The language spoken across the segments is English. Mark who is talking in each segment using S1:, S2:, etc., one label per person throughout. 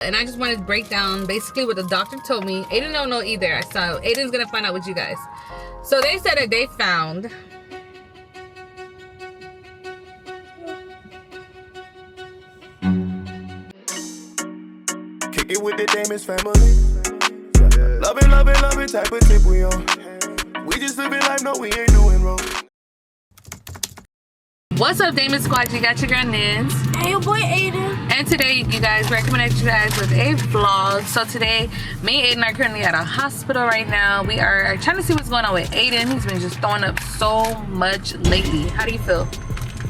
S1: And I just wanted to break down basically what the doctor told me. Aiden don't know either, so Aiden's gonna find out with you guys. So they said that they found
S2: kick it with the Damis family. Love it type of tip we on. We just living life, no, we ain't doing wrong.
S1: What's up, Damis Squad? You got your girl Nins.
S3: Hey, your boy Aiden.
S1: And today, you guys, we're coming at you guys with a vlog. So today, me and Aiden are currently at a hospital right now. We are trying to see what's going on with Aiden. He's been just throwing up so much lately. How do you feel?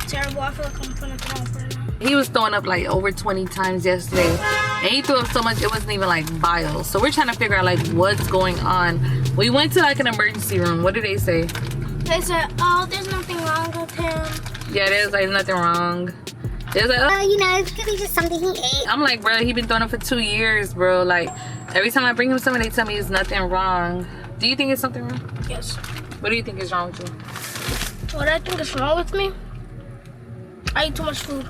S3: Terrible. I feel like I'm putting it off right now.
S1: He was throwing up like over 20 times yesterday. And he threw up so much, it wasn't even like bile. So we're trying to figure out like what's going on. We went to like an emergency room. What did they say?
S3: They said, oh, there's nothing wrong with him.
S1: Yeah, there's like nothing wrong. There's like,
S3: You know, it could be just something he ate.
S1: I'm like, bro, he been throwing up for 2 years, bro. Like, every time I bring him something, they tell me there's nothing wrong. Do you think it's something wrong?
S3: Yes.
S1: What do you think is wrong with you?
S3: What I think is wrong with me? I eat too much food.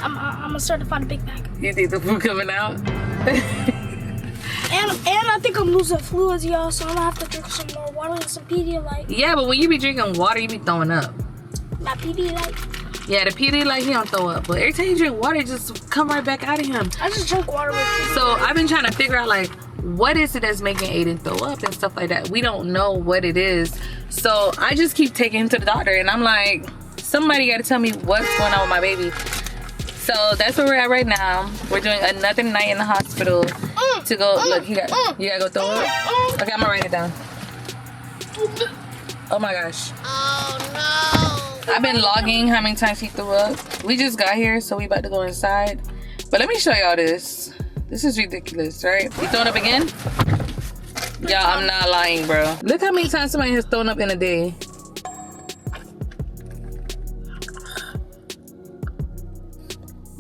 S3: I'm a certified Big Mac.
S1: You think the food coming out?
S3: And I think I'm losing fluids, y'all, so I'm gonna have to drink some more water and some Pedialyte.
S1: Yeah, but when you be drinking water, you be throwing up.
S3: Not Pedialyte.
S1: Yeah, the Pedialyte, he don't throw up. But every time you drink water, it just come right back out of him.
S3: I just drink water with Pedialyte.
S1: So I've been trying to figure out, like, what is it that's making Aiden throw up and stuff like that. We don't know what it is. So I just keep taking him to the doctor, and I'm like, somebody got to tell me what's going on with my baby. So that's where we're at right now. We're doing another night in the hospital to go. Look, you gotta go throw up. Okay, I'm gonna write it down. Oh my gosh.
S3: Oh no.
S1: I've been logging how many times he threw up. We just got here, so we about to go inside. But let me show y'all this. This is ridiculous, right? You throwing up again? Y'all, I'm not lying, bro. Look how many times somebody has thrown up in a day.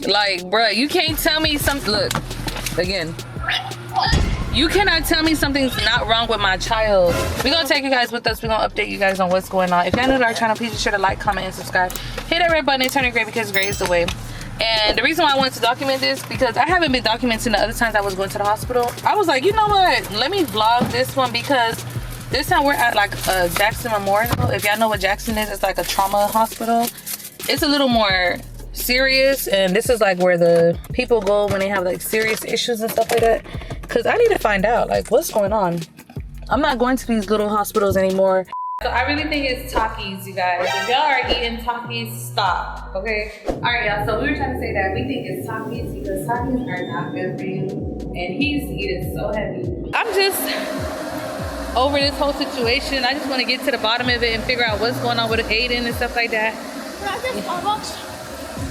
S1: Like, bro, you can't tell me something. Look, again. You cannot tell me something's not wrong with my child. We're gonna take you guys with us. We're gonna update you guys on what's going on. If you're new to our channel, please be sure to like, comment, and subscribe. Hit that red button and turn it gray because gray is the way. And the reason why I wanted to document this, because I haven't been documenting the other times I was going to the hospital. I was like, you know what? Let me vlog this one because this time we're at like Jackson Memorial. If y'all know what Jackson is, it's like a trauma hospital. It's a little more serious, and this is like where the people go when they have like serious issues and stuff like that, because I need to find out like what's going on. I'm not going to these little hospitals anymore. So I really think it's Takis, you guys. If y'all are eating Takis, stop, okay? All right, y'all, so we were trying to say that we think it's Takis because Takis are not good for you, and he's eating so heavy. I'm just over this whole situation. I just want to get to the bottom of it and figure out what's going on with Aiden and stuff like that.
S3: Can I get Starbucks?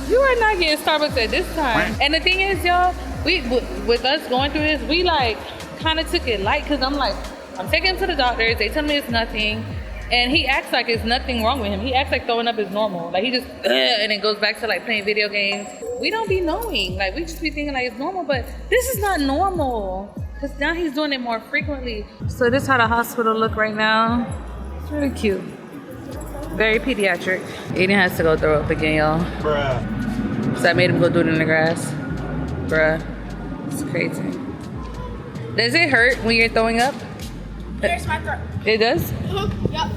S1: You are not getting Starbucks at this time. And the thing is, y'all, with us going through this, we like kind of took it light because I'm like, I'm taking him to the doctors. They tell me it's nothing. And he acts like it's nothing wrong with him. He acts like throwing up is normal. Like he just, and it goes back to like playing video games. We don't be knowing. Like we just be thinking like it's normal, but this is not normal. Because now he's doing it more frequently. So this is how the hospital look right now. It's really cute. Very pediatric. Aiden has to go throw up again, y'all.
S2: Bruh.
S1: So I made him go do it in the grass. Bruh. It's crazy. Does it hurt when you're throwing up?
S3: Here's my throat.
S1: It does?
S3: Mm-hmm. Yep.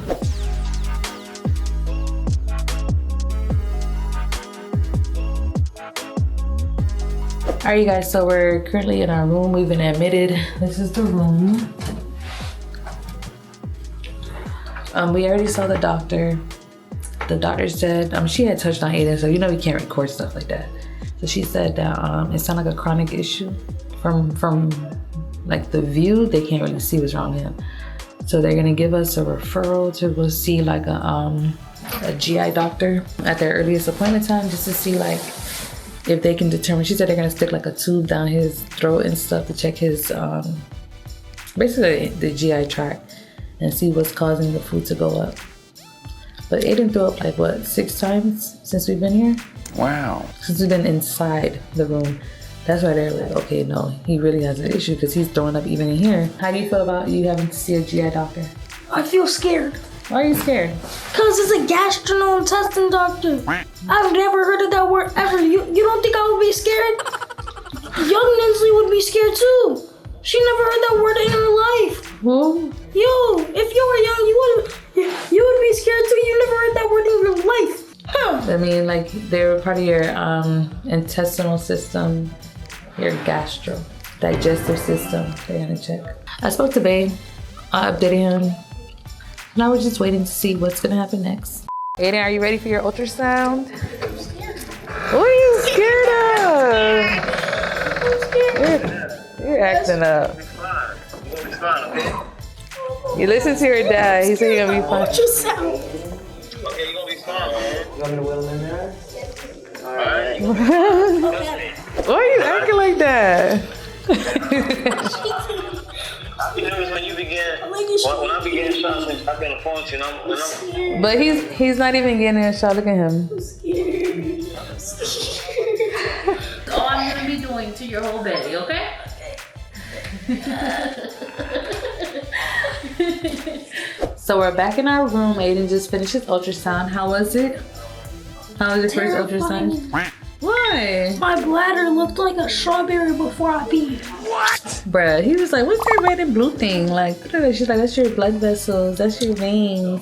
S1: Alright, you guys, so we're currently in our room. We've been admitted. This is the room. We already saw the doctor. The doctor said, she had touched on Aiden, so you know we can't record stuff like that. So she said that it sounded like a chronic issue. From like the view, they can't really see what's wrong with him. So they're gonna give us a referral to go see like a GI doctor at their earliest appointment time, just to see like if they can determine. She said they're gonna stick like a tube down his throat and stuff to check his basically the GI tract and see what's causing the food to go up. But Aiden threw up like what, 6 times since we've been here?
S2: Wow.
S1: Since we've been inside the room. That's why they're like, okay, no, he really has an issue because he's throwing up even in here. How do you feel about you having to see a GI doctor?
S3: I feel scared.
S1: Why are you scared?
S3: Because it's a gastrointestinal doctor. I've never heard of that word ever. You don't think I would be scared? Young Ninsley would be scared too. She never heard that word in her life.
S1: Who?
S3: Yo, if you were young, you would be scared too. You never heard that word in your life. Huh.
S1: I mean, like, they're part of your intestinal system, your digestive system. They're gonna check. I spoke to Babe. I updated him. Now we're just waiting to see what's gonna happen next. Aiden, are you ready for your ultrasound? What are you scared of? You're acting up. You listen to your dad. He said you're gonna be fine.
S3: Ultrasound.
S4: Okay, you're gonna be fine, man.
S5: You want me to wheel in there?
S4: Alright.
S1: Why are you acting like that?
S4: I be nervous when you begin. When I begin shots, I've been a point, and I'm
S1: But he's not even getting a shot. Look at him.
S6: All I'm gonna be doing to your whole belly, okay?
S1: So we're back in our room. Aiden just finished his ultrasound. How was it? How was your first ultrasound? Why?
S3: My bladder looked like a strawberry before I peed.
S1: Bruh, he was like, what's that red and blue thing? Like, she's like, that's your blood vessels, that's your veins.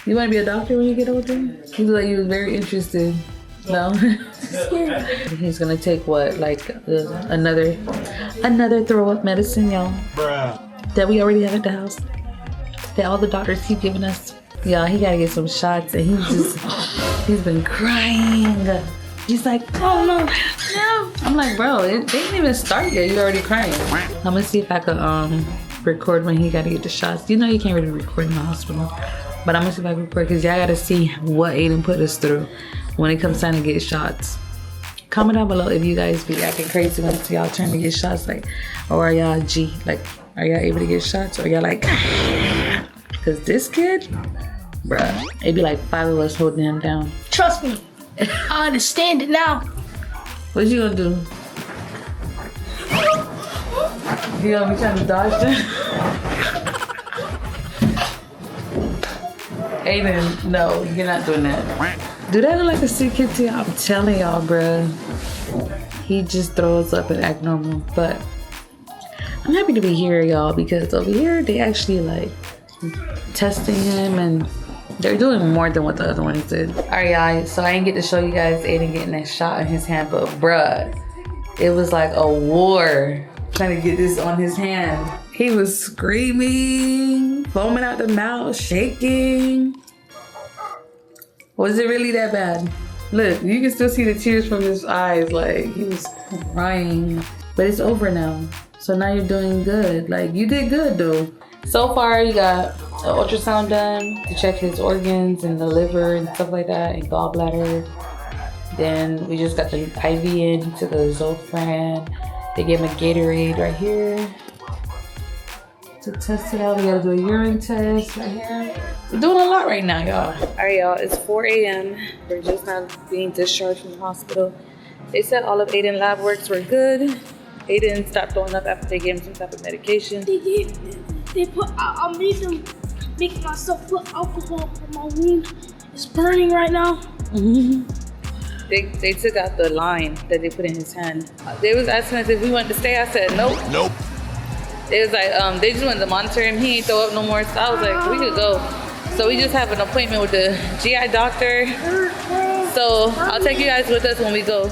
S1: You want to be a doctor when you get older? He was like, he was very interested. No? He's gonna take what, like another throw up medicine, y'all.
S5: Bruh.
S1: That we already have at the house. That all the doctors keep giving us. Yeah, he gotta get some shots, and he's been crying. He's like, oh no. I'm like, bro, it didn't even start yet. You already crying. I'm gonna see if I could record when he gotta get the shots. You know you can't really record in the hospital, but I'm gonna see if I can record because y'all gotta see what Aiden put us through when it comes time to get shots. Comment down below if you guys be acting crazy when it's y'all trying to get shots, like, or are y'all are y'all able to get shots, or y'all like, cause this kid, bruh, it'd be like 5 of us holding him down.
S3: Trust me, I understand it now.
S1: What you gonna do? You gonna be trying to dodge them? Aiden, no, you're not doing that. Do that look like a sick kid to you? I'm telling y'all, bruh. He just throws up and act normal. But I'm happy to be here, y'all, because over here they actually like testing him and they're doing more than what the other ones did. All right, y'all, so I didn't get to show you guys Aiden getting that shot in his hand, but bruh, it was like a war trying to get this on his hand. He was screaming, foaming out the mouth, shaking. Was it really that bad? Look, you can still see the tears from his eyes, like he was crying. But it's over now, so now you're doing good. Like, you did good though. So far, you got an ultrasound done to check his organs and the liver and stuff like that, and gallbladder. Then we just got the IV in. He took a Zofran. They gave him a Gatorade right here to test it out. We gotta do a urine test right here. We're doing a lot right now, y'all. All right, y'all, it's 4 a.m. We're just now being discharged from the hospital. They said all of Aiden's lab works were good. Aiden stopped throwing up after they gave him some type of medication.
S3: They put, I'm making myself put alcohol on my wound. It's burning right now.
S1: They took out the line that they put in his hand. They was asking us if we wanted to stay. I said nope.
S5: Nope.
S1: It was like they just wanted to monitor him. He ain't throw up no more. So I was like, we could go. So we just have an appointment with the GI doctor. So I'll take you guys with us when we go.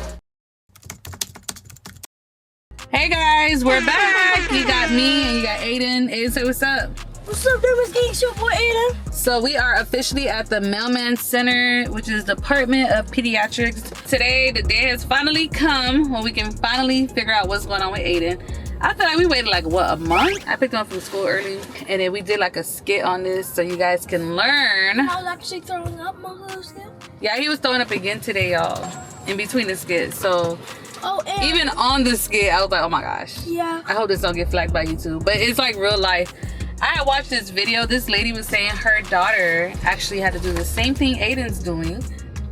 S1: Hey guys, we're back. You got me and you got Aiden. Aiden, say what's up.
S3: What's up, Damis? Gang show for Aiden.
S1: So we are officially at the Mailman Center, which is Department of Pediatrics. Today, the day has finally come when we can finally figure out what's going on with Aiden. I feel like we waited like, what, a month? I picked him up from school early, and then we did like a skit on this so you guys can learn.
S3: I was actually throwing up my little skin.
S1: Yeah, he was throwing up again today, y'all, in between the skits. So
S3: and
S1: even on the skit, I was like, oh my gosh.
S3: Yeah.
S1: I hope this don't get flagged by YouTube. But it's like real life. I had watched this video. This lady was saying her daughter actually had to do the same thing Aiden's doing.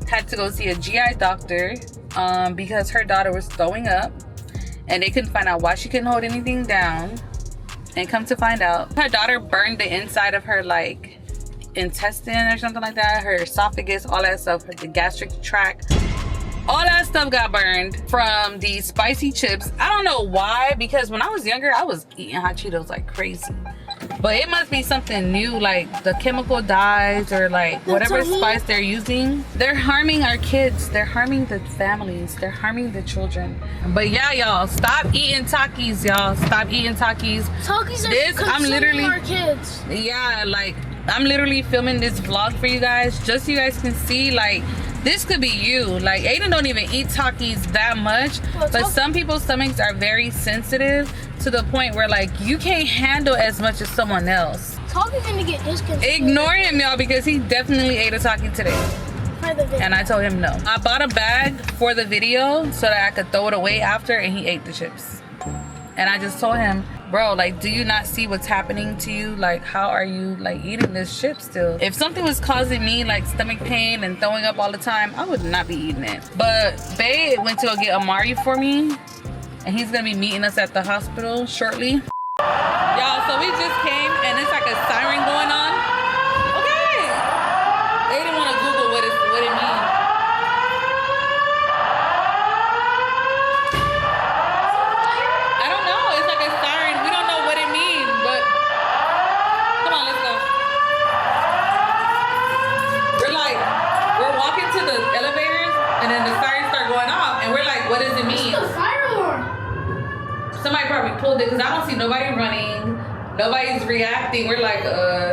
S1: Had to go see a GI doctor because her daughter was throwing up. And they couldn't find out why she couldn't hold anything down. And come to find out, her daughter burned the inside of her like intestine or something like that. Her esophagus, all that stuff, the gastric tract. All that stuff got burned from these spicy chips. I don't know why, because when I was younger, I was eating hot Cheetos like crazy. But it must be something new, like the chemical dyes or like whatever spice they're using. They're harming our kids. They're harming the families. They're harming the children. But yeah, y'all, stop eating Takis, y'all. Stop eating Takis.
S3: Takis are consuming our kids.
S1: Yeah, like I'm literally filming this vlog for you guys, just so you guys can see, like, this could be you. Like, Aiden don't even eat Takis that much, but some people's stomachs are very sensitive to the point where, like, you can't handle as much as someone else.
S3: Taki's gonna get discontinued.
S1: Ignore him, y'all, because he definitely ate a Taki today.
S3: For the video.
S1: And I told him no. I bought a bag for the video so that I could throw it away after, and he ate the chips. And I just told him, bro, like, do you not see what's happening to you? Like, how are you, like, eating this chip still? If something was causing me, like, stomach pain and throwing up all the time, I would not be eating it. But Bae went to go get Amari for me, and he's gonna be meeting us at the hospital shortly. Y'all, so we just came, and it's like a siren going on. Okay. They didn't want to Google what it means. Somebody probably pulled it because I don't see nobody running. Nobody's reacting. We're like,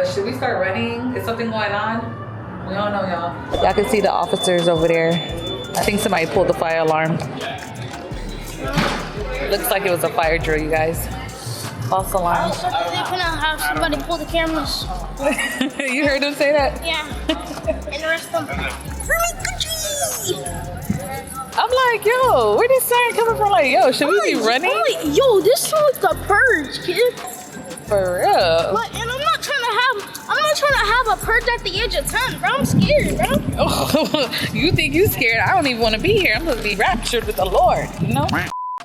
S1: should we start running? Is something going on? We don't know, y'all. Y'all can see the officers over there. I think somebody pulled the fire alarm. Looks like it was a fire drill, you guys. False alarm.
S3: They're gonna have somebody pull the cameras.
S1: You heard them say that?
S3: Yeah. And arrest them.
S1: I'm like, yo, where this sign coming from? Like, yo, should we be running?
S3: Yo, this one's the purge, kid.
S1: For real.
S3: But, and I'm not trying to have a purge at the age of 10, bro. I'm scared, bro.
S1: Oh, you think you scared? I don't even want to be here. I'm supposed to be raptured with the Lord, you know?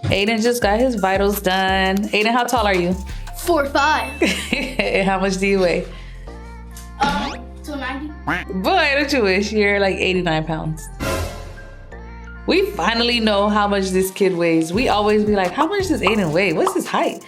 S1: Aiden just got his vitals done. Aiden, how tall are you?
S3: 4'5".
S1: And how much do you weigh?
S3: 290.
S1: Boy, don't you wish? You're like 89 pounds. We finally know how much this kid weighs. We always be like, how much does Aiden weigh? What's his height?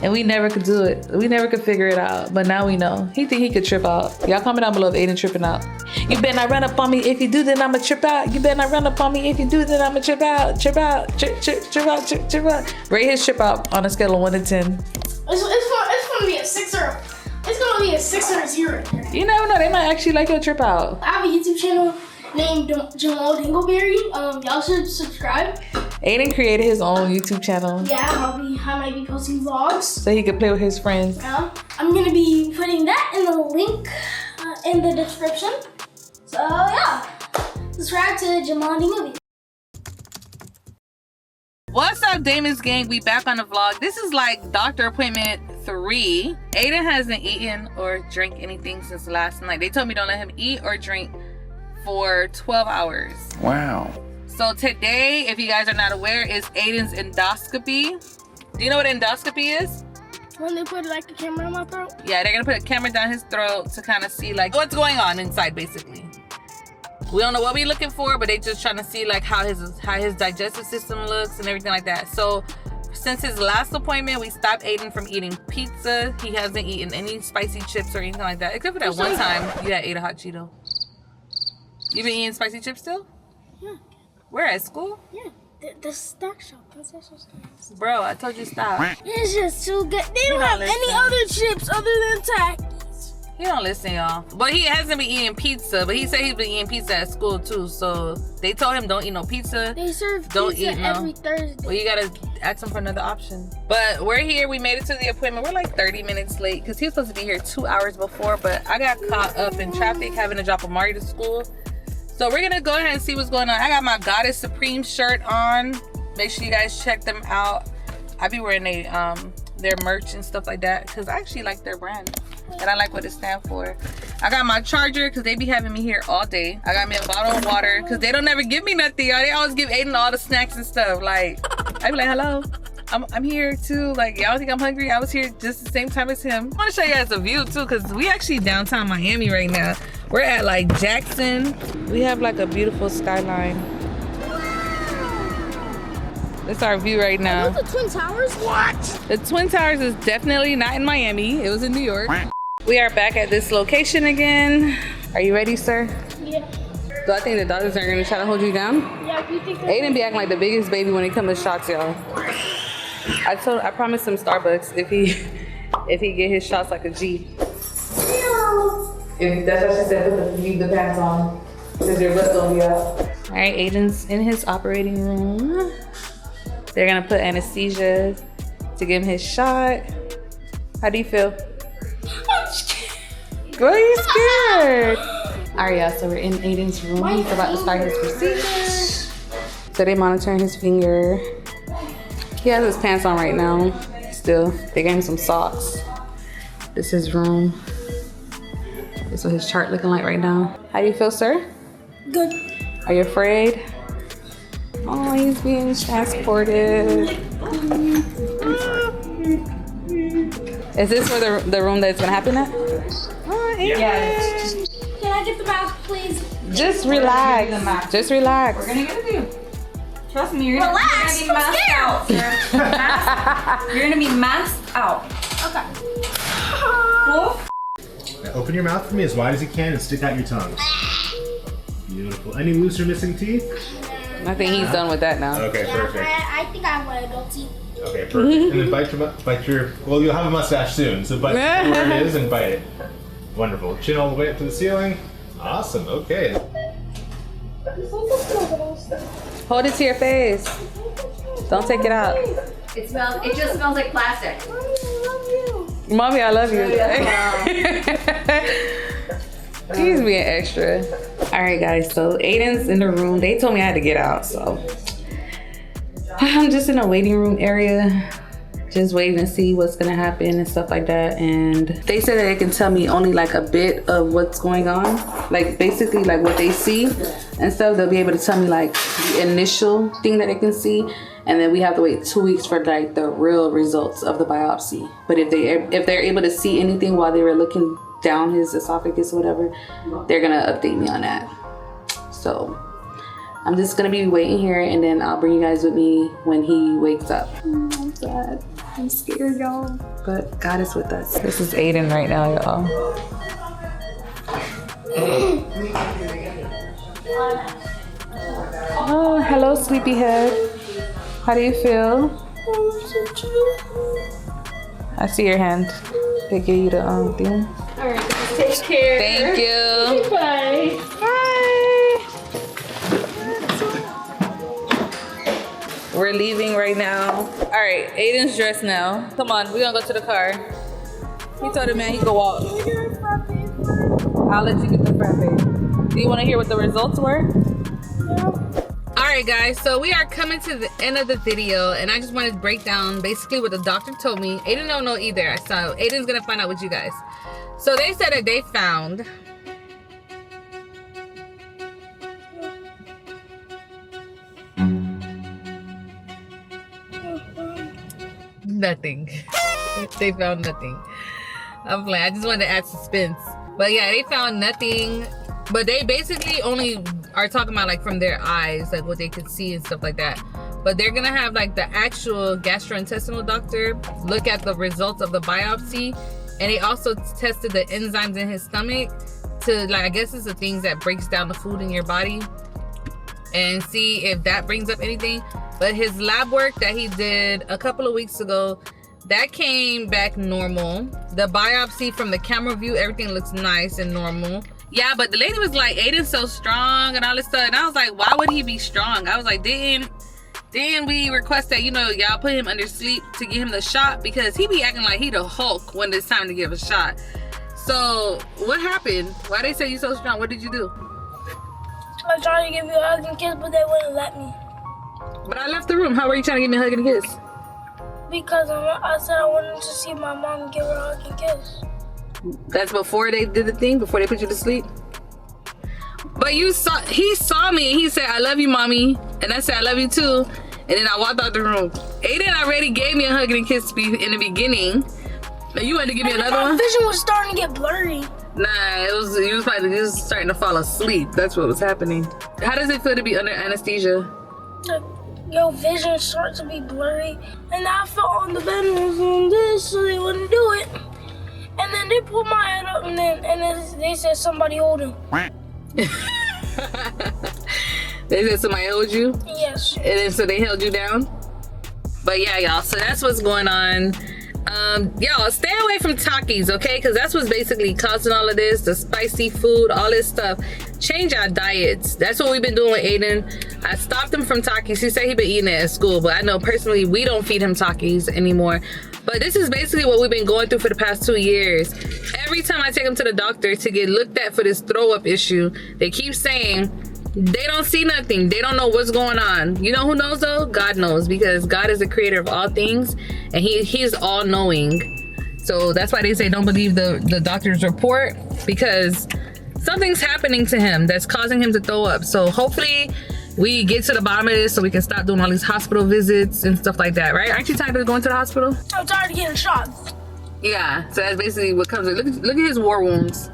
S1: And we never could do it. We never could figure it out. But now we know. He think he could trip out. Y'all comment down below if Aiden tripping out. You better not run up on me. If you do, then I'ma trip out. You better not run up on me. If you do, then I'ma trip out. Trip out. Trip out. Rate his trip out on a scale of 1 to 10.
S3: It's gonna be a 6 or it's gonna be a 6 or a 0.
S1: You never know. They might actually like your trip out.
S3: I have a YouTube channel named Jamal Dingleberry. Y'all should subscribe.
S1: Aiden created his own YouTube channel.
S3: Yeah, I might be posting vlogs.
S1: So he could play with his friends.
S3: Yeah, I'm gonna be putting that in the link in the description. So yeah, subscribe to Jamal Dingleberry.
S1: What's up, Damis gang? We back on the vlog. This is like doctor appointment 3. Aiden hasn't eaten or drank anything since last night. They told me don't let him eat or drink for 12 hours.
S2: Wow.
S1: So today, if you guys are not aware, is Aiden's endoscopy. Do you know what endoscopy is?
S3: When they put like a camera in my throat?
S1: Yeah, they're gonna put a camera down his throat to kind of see like what's going on inside, basically. We don't know what we're looking for, but they just trying to see like how his digestive system looks and everything like that. So since his last appointment, we stopped Aiden from eating pizza. He hasn't eaten any spicy chips or anything like that, except for that one time you had ate a hot Cheeto. You been eating spicy chips still?
S3: Yeah.
S1: Where, at school?
S3: Yeah. The snack shop. That's also snacks.
S1: Bro, I told you stop.
S3: It's just too good. They don't have any other chips other than Takis.
S1: He don't listen, y'all. But he hasn't been eating pizza. But he said he's been eating pizza at school too. So they told him don't eat no pizza.
S3: They serve
S1: don't
S3: pizza
S1: eat
S3: every Thursday.
S1: Well, you gotta ask him for another option. But we're here. We made it to the appointment. We're like 30 minutes late because he was supposed to be here 2 hours before. But I got caught up in traffic having to drop Amari to school. So we're gonna go ahead and see what's going on. I got my Goddess Supreme shirt on. Make sure you guys check them out. I be wearing their merch and stuff like that because I actually like their brand and I like what it stands for. I got my charger because they be having me here all day. I got me a bottle of water because they don't ever give me nothing, y'all. They always give Aiden all the snacks and stuff. Like, I be like, hello, I'm here too. Like, y'all think I'm hungry? I was here just the same time as him. I want to show you guys a view too because we actually downtown Miami right now. We're at like Jackson. We have like a beautiful skyline. That's our view right now.
S3: The Twin Towers? What?
S1: The Twin Towers is definitely not in Miami. It was in New York. We are back at this location again. Are you ready, sir?
S3: Yeah.
S1: Do I think the doctors are gonna try to hold you down?
S3: Yeah, do you think
S1: Aiden be acting like the biggest baby when it comes to shots, y'all. I promised him Starbucks if he get his shots like a G. If that's what she said, leave the pants on. Because your butt gonna be out. Alright, Aiden's in his operating room. They're gonna put anesthesia to give him his shot. How do you feel?
S3: I'm scared.
S1: Why are you scared? Alright, y'all, so we're in Aiden's room. He's about to start his procedure. So they're monitoring his finger. He has his pants on right now. Still, they gave him some socks. This is his room. This is what his chart looking like right now. How do you feel, sir?
S3: Good.
S1: Are you afraid? Oh, he's being transported. Is this where the room that's gonna happen at? Oh,
S3: Yes. Can I get the mask, please?
S1: Just relax. Just relax.
S6: We're gonna get it to you. Trust me, you're gonna
S3: Relax,
S6: be
S3: I'm
S6: masked
S3: scared.
S6: out, sir. You're gonna be masked out.
S3: Okay.
S6: Cool?
S5: Now open your mouth for me as wide as you can and stick out your tongue. Beautiful. Any loose or missing teeth?
S1: I think he's done with that now.
S5: Okay, perfect.
S3: I think I want adult teeth.
S5: Okay, perfect. And then bite your, well, you'll have a mustache soon, so bite where it is and bite it. Wonderful. Chin all the way up to the ceiling. Awesome, okay.
S1: Hold it to your face. Don't take it out.
S6: It just smells like plastic.
S1: Mommy, I love you. He's being extra. All right, guys, so Aiden's in the room. They told me I had to get out, so I'm just in a waiting room area, just waiting to see what's gonna happen and stuff like that. And they said that they can tell me only like a bit of what's going on, like basically like what they see and stuff. They'll be able to tell me like the initial thing that they can see, and then we have to wait 2 weeks for like the real results of the biopsy. But if they're able to see anything while they were looking down his esophagus or whatever, they're gonna update me on that. So I'm just gonna be waiting here, and then I'll bring you guys with me when he wakes up. I'm sad. I'm scared, y'all. But God is with us. This is Aiden right now, y'all. Oh, hello, sleepyhead. How do you feel? I see your hand. They give you the thing.
S3: Alright, guys, take care.
S1: Thank you.
S3: Bye.
S1: Bye. We're leaving right now. All right, Aiden's dressed now. Come on, we're gonna go to the car. He told the man he could walk. I'll let you get the frappe. Do you want to hear what the results were?
S3: Yeah.
S1: All right, guys, so we are coming to the end of the video, and I just wanted to break down basically what the doctor told me. Aiden don't know either, so Aiden's gonna find out with you guys. So they said that they found nothing. They found nothing. I'm playing. I just wanted to add suspense. But yeah, they found nothing. But they basically only are talking about like from their eyes, like what they could see and stuff like that. But they're gonna have like the actual gastrointestinal doctor look at the results of the biopsy. And they also tested the enzymes in his stomach to, like, I guess it's the things that breaks down the food in your body, and see if that brings up anything. But his lab work that he did a couple of weeks ago, that came back normal. The biopsy from the camera view, everything looks nice and normal. Yeah, but the lady was like, Aiden's so strong and all this stuff. And I was like, why would he be strong? I was like, didn't we request that, you know, y'all put him under sleep to give him the shot? Because he be acting like he the Hulk when it's time to give a shot. So what happened? Why they say you so strong? What did you do?
S3: I was trying to give you a hug and kiss, but they wouldn't let me.
S1: But I left the room. How were you trying to give me a hug and a kiss?
S3: Because I said I wanted to see my mom and give her a hug and kiss.
S1: That's before they did the thing, before they put you to sleep? But he saw me and he said, I love you, mommy. And I said, I love you too. And then I walked out the room. Aiden already gave me a hug and a kiss in the beginning. And you had to give me another one?
S3: My vision was starting to get blurry.
S1: Nah, you was starting to fall asleep. That's what was happening. How does it feel to be under anesthesia?
S3: your vision starts to be blurry. And I fell on the bed and was doing this, so they wouldn't do it. And then they pulled my head up, and then they said somebody hold him.
S1: They said somebody held you?
S3: Yes.
S1: And then so they held you down? But yeah, y'all, so that's what's going on. Y'all, stay away from Takis, okay? Because that's what's basically causing all of this, the spicy food, all this stuff. Change our diets. That's what we've been doing with Aiden. I stopped him from Takis. He said he'd been eating it at school, but I know personally we don't feed him Takis anymore. But this is basically what we've been going through for the past 2 years. Every time I take him to the doctor to get looked at for this throw up issue, they keep saying they don't see nothing. They don't know what's going on. You know who knows though? God knows, because God is the creator of all things and he's all knowing. So that's why they say don't believe the doctor's report, because something's happening to him that's causing him to throw up. So hopefully we get to the bottom of this so we can stop doing all these hospital visits and stuff like that, right? Aren't you tired of going to the hospital?
S3: I'm tired of getting shots.
S1: Yeah, so that's basically what comes with. Look at his war wounds.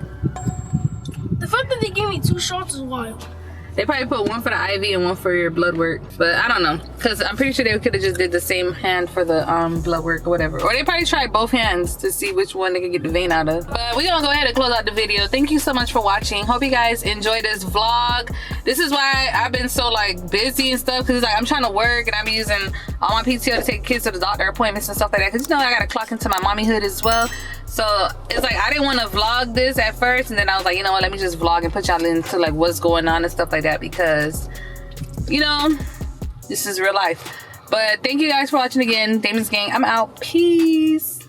S3: The fact that they gave me 2 shots is wild.
S1: They probably put one for the IV and one for your blood work, but I don't know, because I'm pretty sure they could have just did the same hand for the blood work or whatever, or they probably tried both hands to see which one they could get the vein out of. But we're gonna go ahead and close out the video. Thank you so much for watching. Hope you guys enjoyed this vlog. This is why I've been so like busy and stuff, because it's like I'm trying to work and I'm using all my PTO to take kids to the doctor appointments and stuff like that, because you know I gotta clock into my mommyhood as well. So it's like I didn't want to vlog this at first, and then I was like, you know what, let me just vlog and put y'all into like what's going on and stuff like that, because you know this is real life. But thank you guys for watching again. Damis gang, I'm out. Peace.